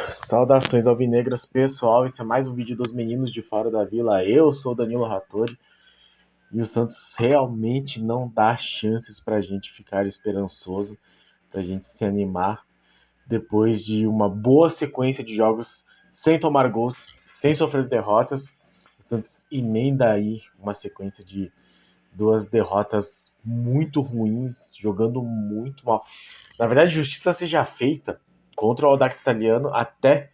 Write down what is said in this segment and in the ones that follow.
Saudações alvinegras, pessoal. Esse é mais um vídeo dos meninos de fora da vila. Eu sou o Danilo Rattori e o Santos realmente não dá chances pra gente ficar esperançoso, pra gente se animar depois de uma boa sequência de jogos sem tomar gols, sem sofrer derrotas. O Santos emenda aí uma sequência de duas derrotas muito ruins, jogando muito mal. Na verdade, justiça seja feita contra o Audax Italiano, até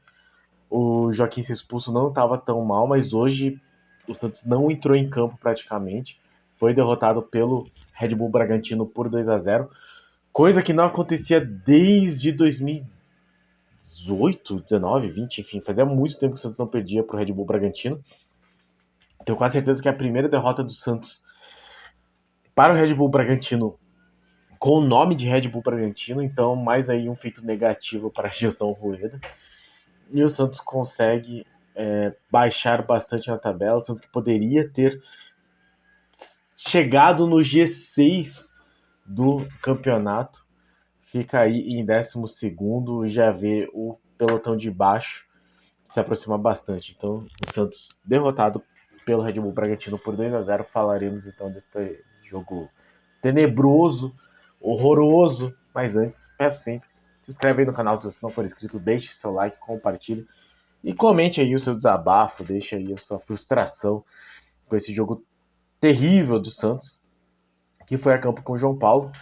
o Joaquim ser expulso não estava tão mal, mas hoje o Santos não entrou em campo praticamente. Foi derrotado pelo Red Bull Bragantino por 2-0, coisa que não acontecia desde 2018, 19, 20, enfim, fazia muito tempo que o Santos não perdia para o Red Bull Bragantino. Tenho quase certeza que é a primeira derrota do Santos para o Red Bull Bragantino com o nome de Red Bull Bragantino, então mais aí um feito negativo para a gestão Rueda. E o Santos consegue baixar bastante na tabela. O Santos que poderia ter chegado no G6 do campeonato fica aí em 12º e já vê o pelotão de baixo se aproximar bastante. Então o Santos derrotado pelo Red Bull Bragantino por 2-0. Falaremos então desse jogo tenebroso, horroroso, mas antes, peço sempre, se inscreve aí no canal se você não for inscrito, deixe seu like, compartilhe e comente aí o seu desabafo, deixe aí a sua frustração com esse jogo terrível do Santos, que foi a campo com o João Paulo,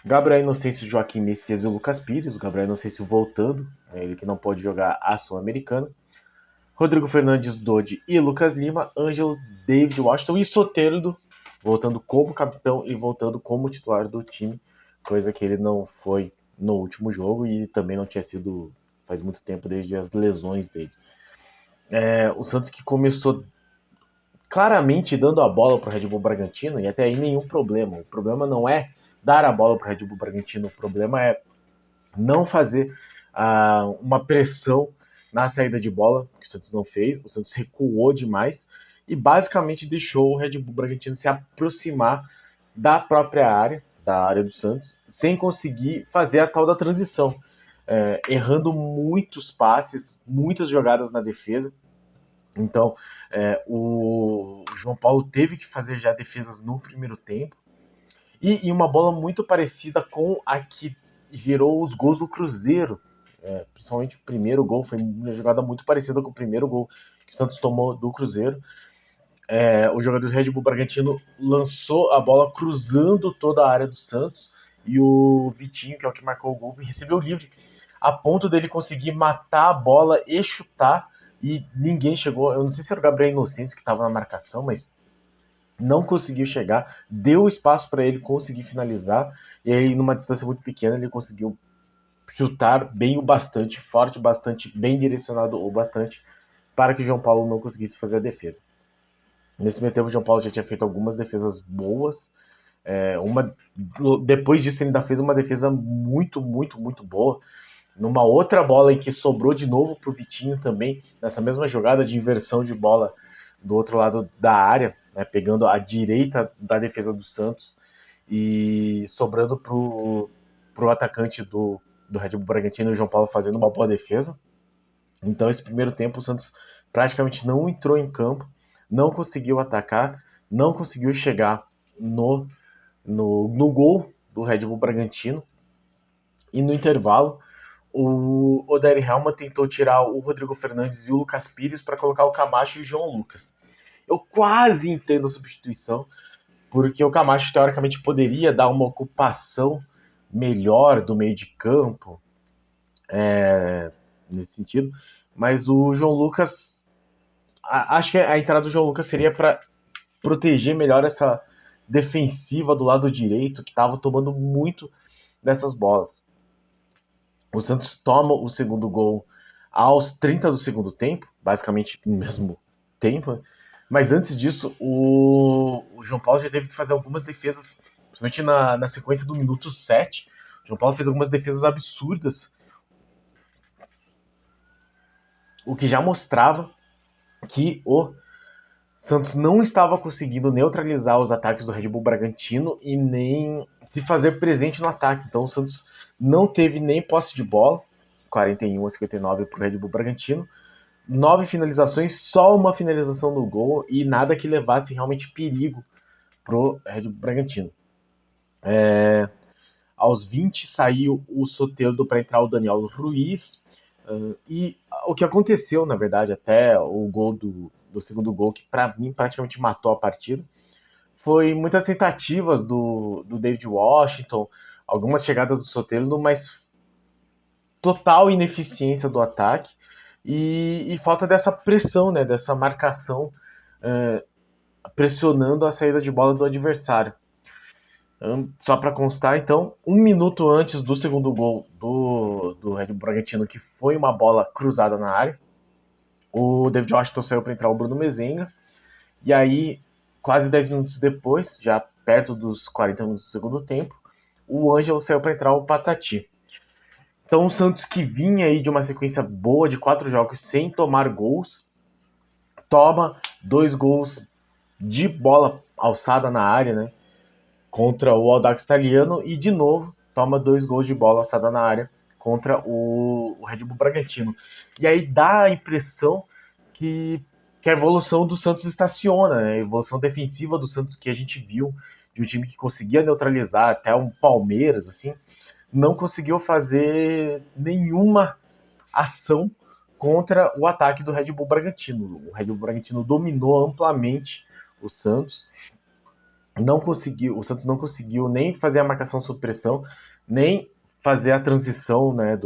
Gabriel Inocêncio, Joaquim Messias e o Lucas Pires. O Gabriel Inocêncio voltando, ele que não pode jogar a Sul-Americana. Rodrigo Fernandes, Dodi e Lucas Lima, Ângelo, David Washington e Soteldo, voltando como capitão e voltando como titular do time, coisa que ele não foi no último jogo e também não tinha sido faz muito tempo desde as lesões dele. O Santos que começou claramente dando a bola para o Red Bull Bragantino, e até aí nenhum problema. O problema não é dar a bola para o Red Bull Bragantino, o problema é não fazer uma pressão na saída de bola, que o Santos não fez. O Santos recuou demais e basicamente deixou o Red Bull Bragantino se aproximar da própria área, da área do Santos, sem conseguir fazer a tal da transição, errando muitos passes, muitas jogadas na defesa. Então, o João Paulo teve que fazer já defesas no primeiro tempo. E uma bola muito parecida com a que gerou os gols do Cruzeiro. Principalmente o primeiro gol, foi uma jogada muito parecida com o primeiro gol que o Santos tomou do Cruzeiro. O jogador do Red Bull Bragantino lançou a bola cruzando toda a área do Santos e o Vitinho, que é o que marcou o gol, recebeu livre, a ponto dele conseguir matar a bola e chutar, e ninguém chegou. Eu não sei se era o Gabriel Inocêncio que estava na marcação, mas não conseguiu chegar, deu espaço para ele conseguir finalizar, e aí numa distância muito pequena ele conseguiu chutar bem o bastante, forte bastante, bem direcionado o bastante, para que o João Paulo não conseguisse fazer a defesa. Nesse meio tempo o João Paulo já tinha feito algumas defesas boas, depois disso ele ainda fez uma defesa muito, muito, muito boa, numa outra bola em que sobrou de novo para o Vitinho também, nessa mesma jogada de inversão de bola do outro lado da área, né, pegando a direita da defesa do Santos e sobrando pro atacante do Red Bull Bragantino, o João Paulo, fazendo uma boa defesa. Então esse primeiro tempo o Santos praticamente não entrou em campo, não conseguiu atacar, não conseguiu chegar no gol do Red Bull Bragantino, e no intervalo o Odair Helma tentou tirar o Rodrigo Fernandes e o Lucas Pires para colocar o Camacho e o João Lucas. Eu quase entendo a substituição, porque o Camacho teoricamente poderia dar uma ocupação melhor do meio de campo, nesse sentido, mas o João Lucas, acho que a entrada do João Lucas seria para proteger melhor essa defensiva do lado direito, que estava tomando muito dessas bolas. O Santos toma o segundo gol aos 30 do segundo tempo, basicamente no mesmo tempo, mas antes disso o João Paulo já teve que fazer algumas defesas, principalmente na sequência do minuto 7. O João Paulo fez algumas defesas absurdas, o que já mostrava que o Santos não estava conseguindo neutralizar os ataques do Red Bull Bragantino e nem se fazer presente no ataque. Então o Santos não teve nem posse de bola, 41-59 para o Red Bull Bragantino. 9 finalizações, só uma finalização no gol e nada que levasse realmente perigo pro Red Bull Bragantino. Aos 20 saiu o Soteldo para entrar o Daniel Ruiz. E o que aconteceu, na verdade, até o gol do segundo gol, que para mim praticamente matou a partida, foi muitas tentativas do David Washington, algumas chegadas do Soteldo, mas total ineficiência do ataque e falta dessa pressão, né, dessa marcação pressionando a saída de bola do adversário. Só para constar, então, 1 minuto antes do segundo gol do Red Bull Bragantino, que foi uma bola cruzada na área, o David Washington saiu para entrar o Bruno Mezenga, e aí, quase 10 minutos depois, já perto dos 40 minutos do segundo tempo, o Ângelo saiu para entrar o Patati. Então o Santos, que vinha aí de uma sequência boa de 4 jogos sem tomar gols, toma 2 gols de bola alçada na área, né, contra o Audax Italiano, e de novo toma 2 gols de bola alçada na área contra o Red Bull Bragantino. E aí dá a impressão que a evolução do Santos estaciona, né? A evolução defensiva do Santos que a gente viu, de um time que conseguia neutralizar até um Palmeiras, assim, não conseguiu fazer nenhuma ação contra o ataque do Red Bull Bragantino. O Red Bull Bragantino dominou amplamente o Santos. O Santos não conseguiu nem fazer a marcação sob pressão, nem fazer a transição, né,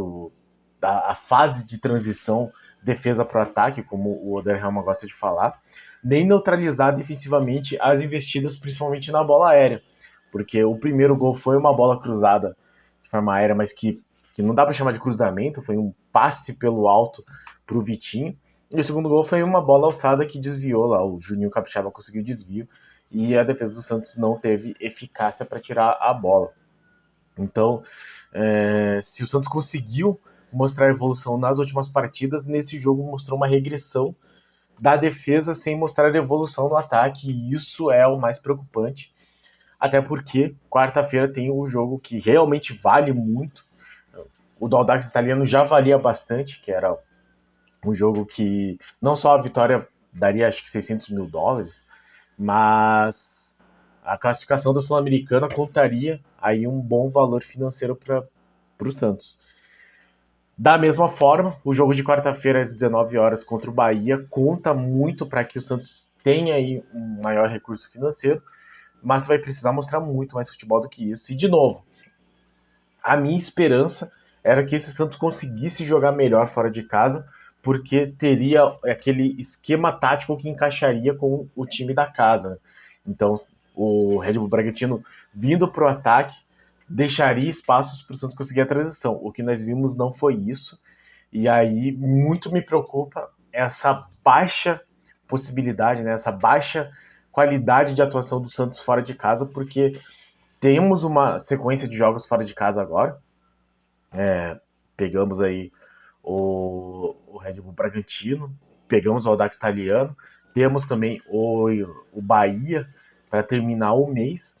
a fase de transição defesa para o ataque, como o Oderhelma gosta de falar, nem neutralizar defensivamente as investidas, principalmente na bola aérea, porque o primeiro gol foi uma bola cruzada de forma aérea, mas que não dá para chamar de cruzamento, foi um passe pelo alto para o Vitinho, e o segundo gol foi uma bola alçada que desviou lá, o Juninho Capixaba conseguiu desvio, e a defesa do Santos não teve eficácia para tirar a bola. Então, se o Santos conseguiu mostrar evolução nas últimas partidas, nesse jogo mostrou uma regressão da defesa sem mostrar evolução no ataque, e isso é o mais preocupante, até porque quarta-feira tem um jogo que realmente vale muito. O do Audax Italiano já valia bastante, que era um jogo que não só a vitória daria acho que $600 mil, mas a classificação da Sul-Americana contaria aí um bom valor financeiro para o Santos. Da mesma forma, o jogo de quarta-feira às 19 horas contra o Bahia conta muito para que o Santos tenha aí um maior recurso financeiro, mas vai precisar mostrar muito mais futebol do que isso. E, de novo, a minha esperança era que esse Santos conseguisse jogar melhor fora de casa, porque teria aquele esquema tático que encaixaria com o time da casa, né? Então, o Red Bull Bragantino vindo para o ataque deixaria espaços para o Santos conseguir a transição. O que nós vimos não foi isso, e aí muito me preocupa essa baixa possibilidade, né, essa baixa qualidade de atuação do Santos fora de casa, porque temos uma sequência de jogos fora de casa agora. Pegamos aí o Red Bull Bragantino, pegamos o Audax Italiano, temos também o Bahia para terminar o mês,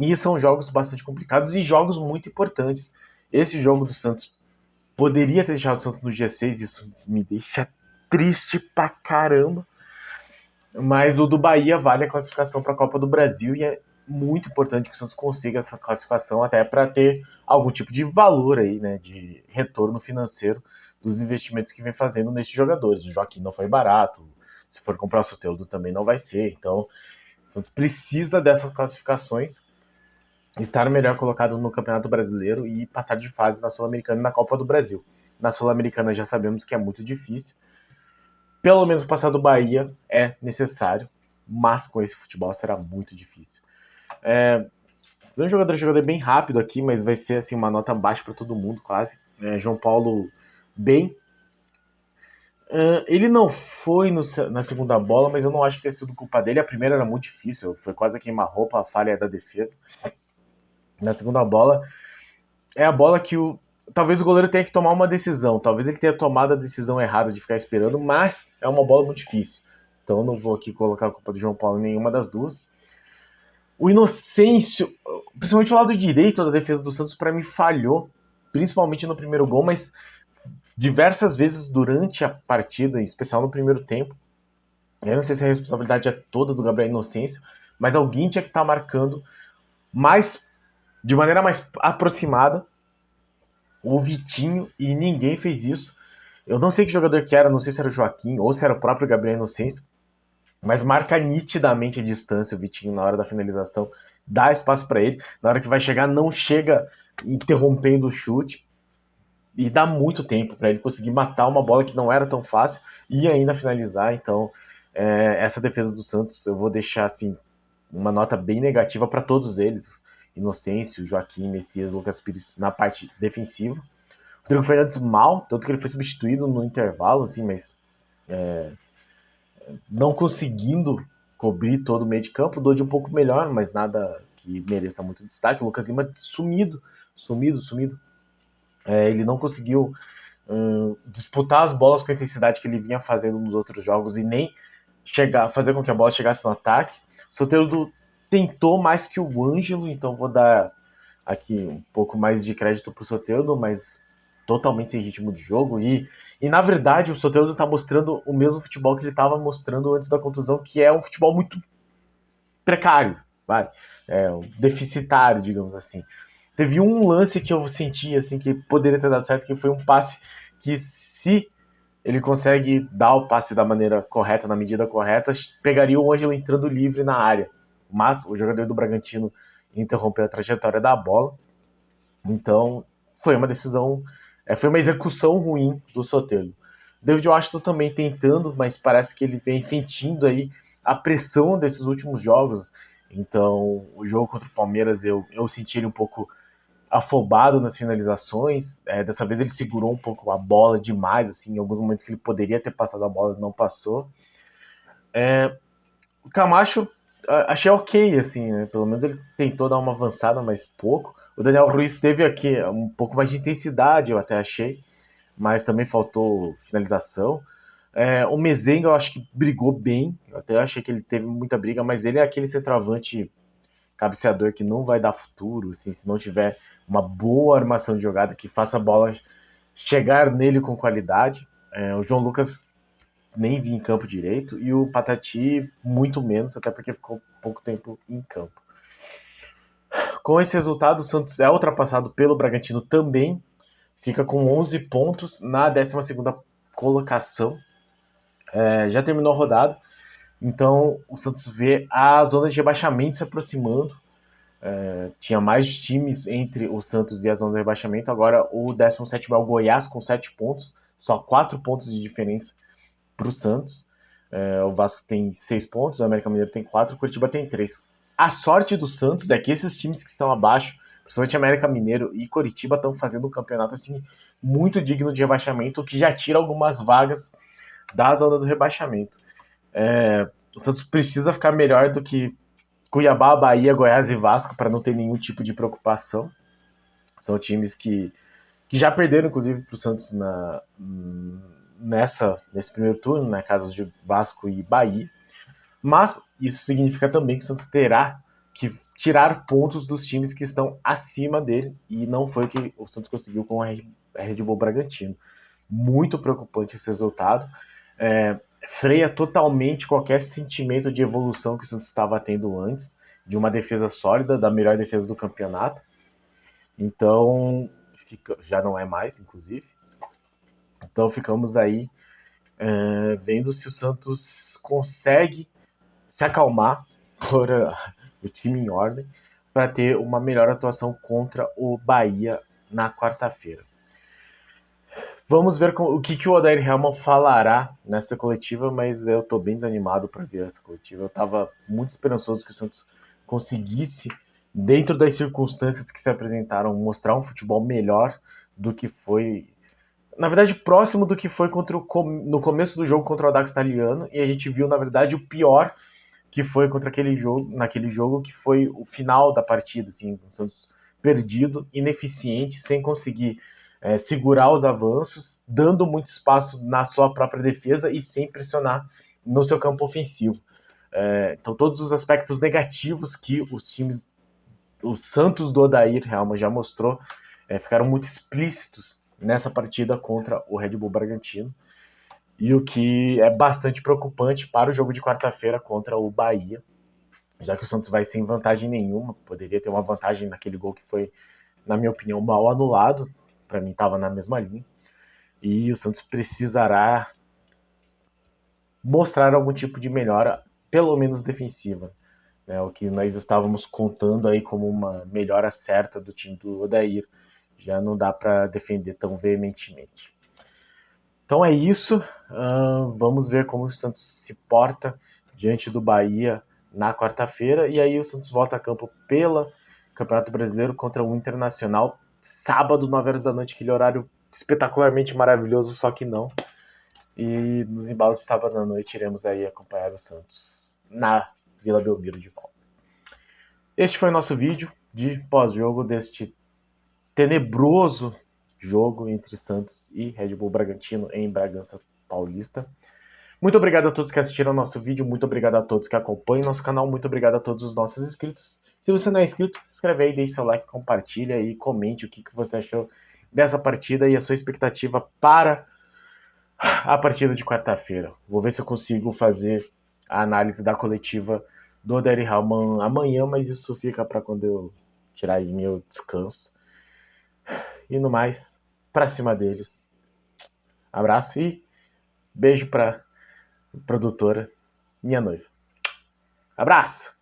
e são jogos bastante complicados e jogos muito importantes. Esse jogo do Santos poderia ter deixado o Santos no G6, isso me deixa triste pra caramba, mas o do Bahia vale a classificação para a Copa do Brasil e é muito importante que o Santos consiga essa classificação até para ter algum tipo de valor aí, né, de retorno financeiro dos investimentos que vem fazendo nesses jogadores. O Joaquim não foi barato, se for comprar o Soteldo também não vai ser, então o Santos precisa dessas classificações, estar melhor colocado no Campeonato Brasileiro e passar de fase na Sul-Americana e na Copa do Brasil. Na Sul-Americana já sabemos que é muito difícil, pelo menos passar do Bahia é necessário, mas com esse futebol será muito difícil. Um jogador bem rápido aqui, mas vai ser assim, uma nota baixa para todo mundo, quase. João Paulo, bem. Ele não foi na segunda bola, mas eu não acho que tenha sido culpa dele. A primeira era muito difícil, foi quase a queima-roupa, a falha da defesa. Na segunda bola, é a bola que talvez o goleiro tenha que tomar uma decisão. Talvez ele tenha tomado a decisão errada de ficar esperando, mas é uma bola muito difícil. então não vou aqui colocar a culpa do João Paulo em nenhuma das duas. O Inocêncio, principalmente o lado direito da defesa do Santos, para mim falhou, principalmente no primeiro gol, mas diversas vezes durante a partida, em especial no primeiro tempo. Eu não sei se a responsabilidade é toda do Gabriel Inocêncio, mas alguém tinha que estar marcando de maneira mais aproximada o Vitinho, e ninguém fez isso. Eu não sei que jogador que era, não sei se era o Joaquim ou se era o próprio Gabriel Inocêncio, mas marca nitidamente a distância o Vitinho na hora da finalização, dá espaço para ele, na hora que vai chegar não chega interrompendo o chute, e dá muito tempo para ele conseguir matar uma bola que não era tão fácil e ainda finalizar. Então essa defesa do Santos eu vou deixar assim uma nota bem negativa para todos eles, Inocêncio, Joaquim, Messias, Lucas Pires na parte defensiva. O Rodrigo Fernandes mal, tanto que ele foi substituído no intervalo, assim, mas não conseguindo cobrir todo o meio de campo. O Dodi um pouco melhor, mas nada que mereça muito destaque. O Lucas Lima sumido. Ele não conseguiu disputar as bolas com a intensidade que ele vinha fazendo nos outros jogos e nem fazer com que a bola chegasse no ataque. O Soteldo tentou mais que o Ângelo, então vou dar aqui um pouco mais de crédito pro Soteldo, mas totalmente sem ritmo de jogo. E na verdade, o Soteldo tá mostrando o mesmo futebol que ele estava mostrando antes da contusão, que é um futebol muito precário, deficitário, digamos assim. Teve um lance que eu senti assim, que poderia ter dado certo, que foi um passe que, se ele consegue dar o passe da maneira correta, na medida correta, pegaria o Ângelo entrando livre na área. Mas o jogador do Bragantino interrompeu a trajetória da bola. Então, foi uma decisão, foi uma execução ruim do Soteldo. David Washington também tentando, mas parece que ele vem sentindo aí a pressão desses últimos jogos. Então, o jogo contra o Palmeiras, eu senti ele um pouco afobado nas finalizações. Dessa vez ele segurou um pouco a bola demais, assim, em alguns momentos que ele poderia ter passado a bola, não passou. O Camacho, achei ok, assim, né? Pelo menos ele tentou dar uma avançada, mas pouco. O Daniel Ruiz teve aqui um pouco mais de intensidade, eu até achei, mas também faltou finalização. O Mezenga eu acho que brigou bem, eu até achei que ele teve muita briga, mas ele é aquele centroavante cabeceador que não vai dar futuro, assim, se não tiver uma boa armação de jogada que faça a bola chegar nele com qualidade. O João Lucas nem vi em campo direito, e o Patati muito menos, até porque ficou pouco tempo em campo. Com esse resultado, o Santos é ultrapassado pelo Bragantino também, fica com 11 pontos na 12ª colocação. Já terminou a rodada, então o Santos vê a zona de rebaixamento se aproximando. Tinha mais times entre o Santos e a zona de rebaixamento. Agora o 17º é o Goiás com 7 pontos, só 4 pontos de diferença para o Santos. O Vasco tem 6 pontos, o América Mineiro tem 4, o Curitiba tem 3. A sorte do Santos é que esses times que estão abaixo, principalmente América Mineiro e Curitiba, estão fazendo um campeonato assim, muito digno de rebaixamento, o que já tira algumas vagas da zona do rebaixamento. O Santos precisa ficar melhor do que Cuiabá, Bahia, Goiás e Vasco para não ter nenhum tipo de preocupação. São times que já perderam, inclusive, para o Santos nesse primeiro turno, né, casos de Vasco e Bahia. Mas isso significa também que o Santos terá que tirar pontos dos times que estão acima dele, e não foi o que o Santos conseguiu com a Red Bull Bragantino. Muito preocupante esse resultado. Freia totalmente qualquer sentimento de evolução que o Santos estava tendo antes, de uma defesa sólida, da melhor defesa do campeonato. Então, já não é mais, inclusive. Então ficamos aí vendo se o Santos consegue se acalmar, pôr o time em ordem, para ter uma melhor atuação contra o Bahia na quarta-feira. Vamos ver o que o Odair Hellmann falará nessa coletiva, mas eu estou bem desanimado para ver essa coletiva. Eu estava muito esperançoso que o Santos conseguisse, dentro das circunstâncias que se apresentaram, mostrar um futebol melhor do que foi, na verdade, próximo do que foi no começo do jogo contra o Audax Italiano, e a gente viu, na verdade, o pior que foi naquele jogo, que foi o final da partida, assim, o Santos perdido, ineficiente, sem conseguir segurar os avanços, dando muito espaço na sua própria defesa e sem pressionar no seu campo ofensivo. Então todos os aspectos negativos que o Santos do Odair Helma já mostrou, ficaram muito explícitos nessa partida contra o Red Bull Bragantino, e o que é bastante preocupante para o jogo de quarta-feira contra o Bahia, já que o Santos vai sem vantagem nenhuma, poderia ter uma vantagem naquele gol que foi, na minha opinião, mal anulado, para mim estava na mesma linha, e o Santos precisará mostrar algum tipo de melhora, pelo menos defensiva, né? O que nós estávamos contando aí como uma melhora certa do time do Odair, já não dá para defender tão veementemente. Então é isso, vamos ver como o Santos se porta diante do Bahia na quarta-feira, e aí o Santos volta a campo pelo Campeonato Brasileiro contra o Internacional, sábado, 9 horas da noite, aquele horário espetacularmente maravilhoso, só que não. E nos embalos de sábado à noite iremos aí acompanhar o Santos na Vila Belmiro de volta. Este foi o nosso vídeo de pós-jogo deste tenebroso jogo entre Santos e Red Bull Bragantino em Bragança Paulista. Muito obrigado a todos que assistiram ao nosso vídeo, muito obrigado a todos que acompanham nosso canal, muito obrigado a todos os nossos inscritos. Se você não é inscrito, se inscreve aí, deixe seu like, compartilha e comente o que você achou dessa partida e a sua expectativa para a partida de quarta-feira. Vou ver se eu consigo fazer a análise da coletiva do Odair Helma amanhã, mas isso fica para quando eu tirar aí meu descanso. E no mais, pra cima deles. Abraço e beijo pra produtora, minha noiva. Abraço!